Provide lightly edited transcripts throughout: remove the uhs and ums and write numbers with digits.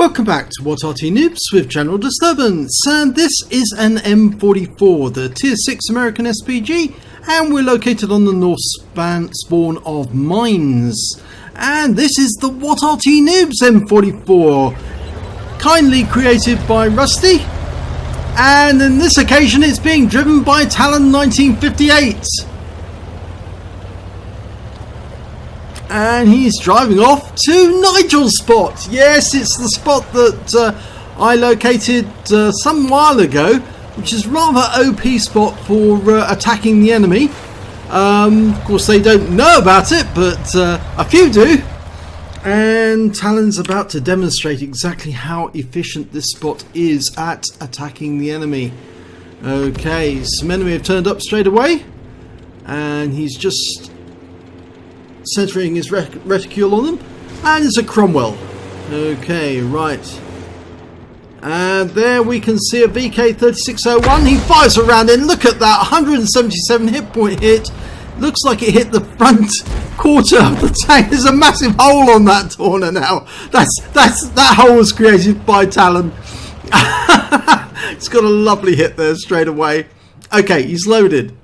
Welcome back to What Arty Noobs with General Disturbance, and this is an M44, the Tier 6 American SPG, and we're located on the north spawn of mines. And this is the What Arty Noobs M44, kindly created by Rusty, and on this occasion it's being driven by talon1958. And he's driving off to Nigel's spot. Yes, it's the spot that I located some while ago, which is rather OP spot for attacking the enemy. Of course, they don't know about it, but a few do. And Talon's about to demonstrate exactly how efficient this spot is at attacking the enemy. Okay, some enemy have turned up straight away, and he's just centering his reticule on them, and it's a Cromwell. Okay, right, and there we can see a VK3601. He fires a round in. Look at that, 177 hit point hit. Looks like it hit the front quarter of the tank. There's a massive hole on that corner now. That hole was created by Talon. It's got a lovely hit there straight away. Okay, he's loaded.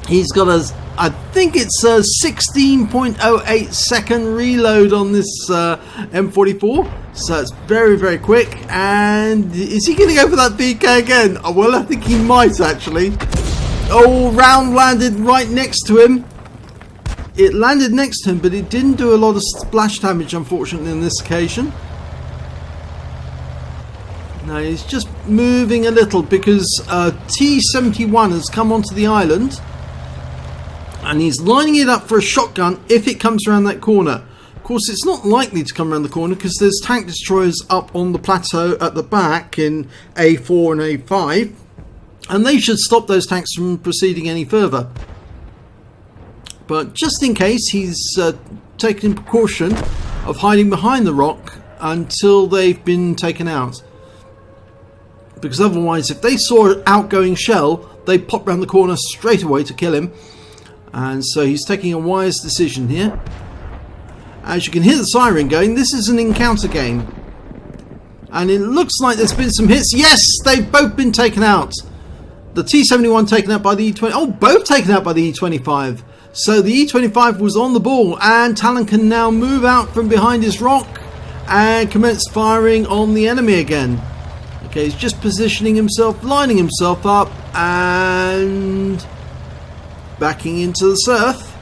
He's got I think it's a 16.08 second reload on this M44, so it's very, very quick. And is he going to go for that VK again? Oh, well, I think he might actually. Oh, round landed right next to him. It landed next to him, but it didn't do a lot of splash damage, unfortunately, on this occasion. Now he's just moving a little because T-71 has come onto the island. And he's lining it up for a shotgun if it comes around that corner. Of course, it's not likely to come around the corner because there's tank destroyers up on the plateau at the back in A4 and A5. And they should stop those tanks from proceeding any further. But just in case, he's taking precaution of hiding behind the rock until they've been taken out. Because otherwise, if they saw an outgoing shell, they'd pop around the corner straight away to kill him. And so he's taking a wise decision here. As you can hear the siren going, this is an encounter game. And it looks like there's been some hits. Yes, they've both been taken out. The T-71 taken out by the E-20. Oh, both taken out by the E-25. So the E-25 was on the ball, and Talon can now move out from behind his rock and commence firing on the enemy again. Okay, he's just positioning himself, lining himself up, and backing into the surf.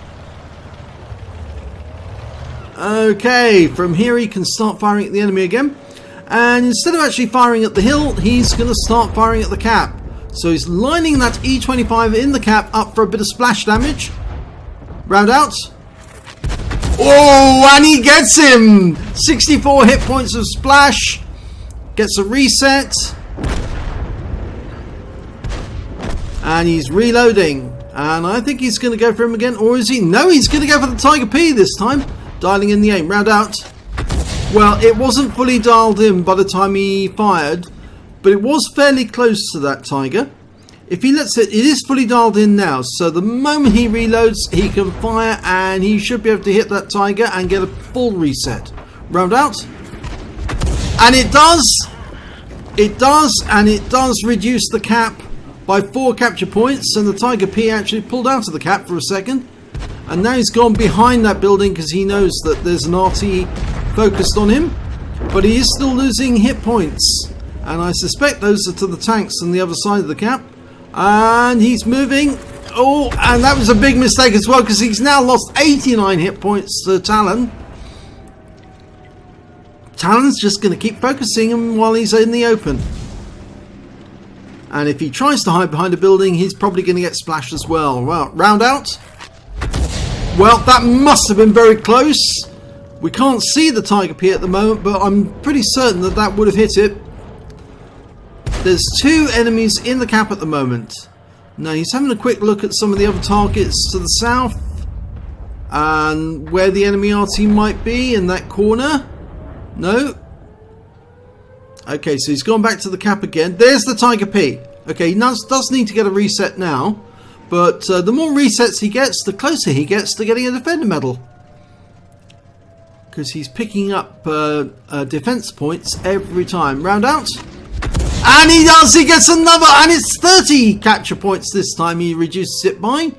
Okay, from here he can start firing at the enemy again. And instead of actually firing at the hill, he's going to start firing at the cap. So he's lining that E-25 in the cap up for a bit of splash damage. Round out. Oh, and he gets him! 64 hit points of splash. Gets a reset. And he's reloading. And I think he's going to go for him again. Or is he? No, he's going to go for the Tiger P this time. Dialing in the aim. Round out. Well, it wasn't fully dialed in by the time he fired. But it was fairly close to that Tiger. If he lets it, it is fully dialed in now. So the moment he reloads, he can fire. And he should be able to hit that Tiger and get a full reset. Round out. And it does. It does. And it does reduce the cap by 4 capture points, and the Tiger P actually pulled out of the cap for a second, and now he's gone behind that building because he knows that there's an Arty focused on him, but he is still losing hit points, and I suspect those are to the tanks on the other side of the cap. And he's moving. Oh, and that was a big mistake as well because he's now lost 89 hit points to Talon. Talon's just going to keep focusing him while he's in the open. And if he tries to hide behind a building, he's probably going to get splashed as well. Well, round out. Well, that must have been very close. We can't see the Tiger P at the moment, but I'm pretty certain that that would have hit it. There's 2 enemies in the cap at the moment. Now, he's having a quick look at some of the other targets to the south. And where the enemy Arty might be in that corner. No. Okay, so he's gone back to the cap again. There's the Tiger P. Okay, he does need to get a reset now. But the more resets he gets, the closer he gets to getting a Defender Medal. because he's picking up defense points every time. Round out. And he does! He gets another! And it's 30 capture points this time he reduces it by.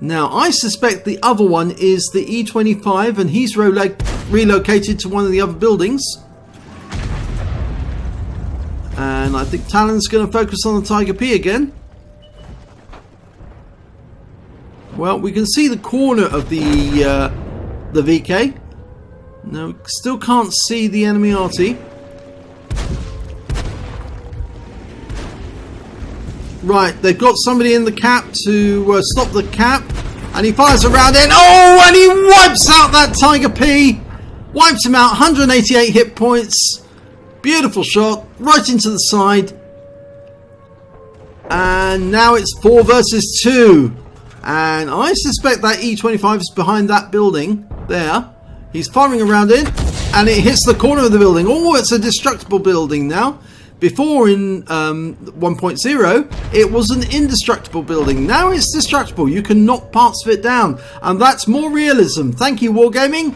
Now, I suspect the other one is the E25, and he's relocated to one of the other buildings. And I think Talon's going to focus on the Tiger P again. Well, we can see the corner of the VK. No, still can't see the enemy Arty. Right, they've got somebody in the cap to stop the cap. And he fires around in. Oh, and he wipes out that Tiger P. Wipes him out, 188 hit points. Beautiful shot, right into the side. And now it's 4 versus 2. And I suspect that E25 is behind that building there. He's firing around in. And it hits the corner of the building. Oh, it's a destructible building now. Before in 1.0, it was an indestructible building. Now it's destructible. You can knock parts of it down. And that's more realism. Thank you, Wargaming.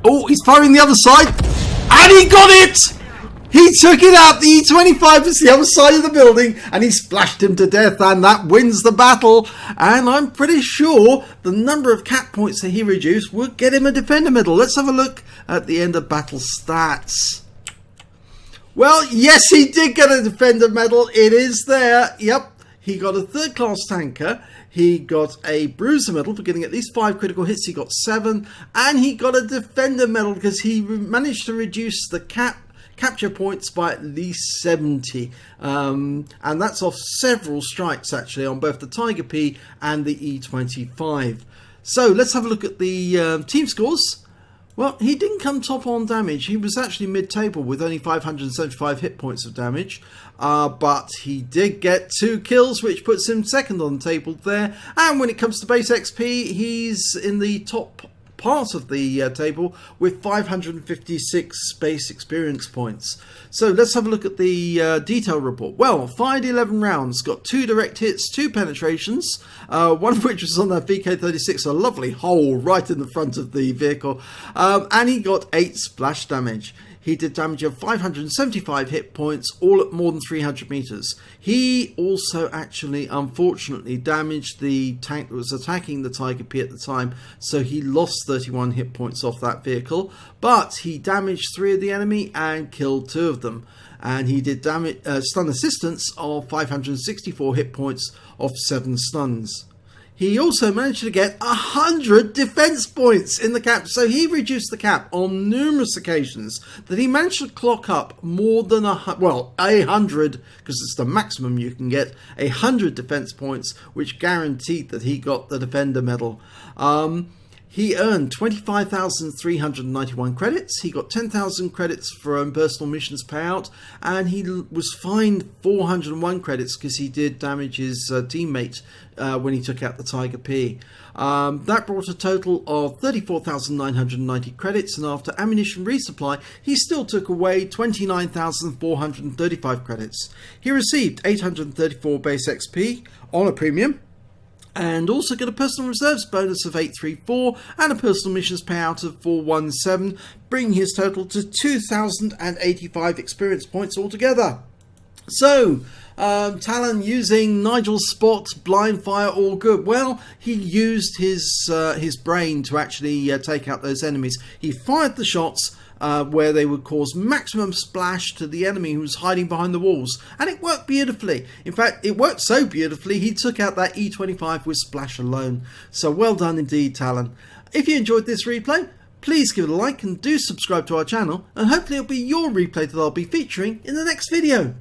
Oh, he's firing the other side. And he got it! He took it out. The E25 is the other side of the building. And he splashed him to death. And that wins the battle. And I'm pretty sure the number of cap points that he reduced would get him a Defender Medal. Let's have a look at the end of battle stats. Well, yes, he did get a Defender Medal. It is there. Yep. He got a 3rd class tanker. He got a Bruiser Medal for getting at least 5 critical hits. He got 7. And he got a Defender Medal because he managed to reduce the capture points by at least 70. And that's off several strikes, actually, on both the Tiger P and the E25. So let's have a look at the team scores. Well, he didn't come top on damage. He was actually mid-table with only 575 hit points of damage. But he did get 2 kills, which puts him 2nd on the table there. And when it comes to base XP, he's in the top part of the table with 556 base experience points. So let's have a look at the detail report. Well, fired 11 rounds, got 2 direct hits, 2 penetrations, one of which was on that VK36, a lovely hole right in the front of the vehicle, and he got 8 splash damage. He did damage of 575 hit points, all at more than 300 meters. He also actually, unfortunately, damaged the tank that was attacking the Tiger P at the time, so he lost 31 hit points off that vehicle. But he damaged 3 of the enemy and killed 2 of them. And he did damage stun assistance of 564 hit points off 7 stuns. He also managed to get 100 defense points in the cap, so he reduced the cap on numerous occasions that he managed to clock up more than 100, because it's the maximum you can get, 100 defense points, which guaranteed that he got the Defender Medal. He earned 25,391 credits. He got 10,000 credits from personal missions payout, and he was fined 401 credits because he did damage his teammate when he took out the Tiger P. That brought a total of 34,990 credits, and after ammunition resupply, he still took away 29,435 credits. He received 834 base XP on a premium, and also get a personal reserves bonus of 834 and a personal missions payout of 417, bringing his total to 2,085 experience points altogether. So, Talon using Nigel's spot, blind fire, all good. Well, he used his brain to actually take out those enemies. He fired the shots where they would cause maximum splash to the enemy who was hiding behind the walls, and it worked beautifully. In fact, it worked so beautifully he took out that E25 with splash alone. So well done indeed, Talon. If you enjoyed this replay, please give it a like and do subscribe to our channel, and hopefully it'll be your replay that I'll be featuring in the next video.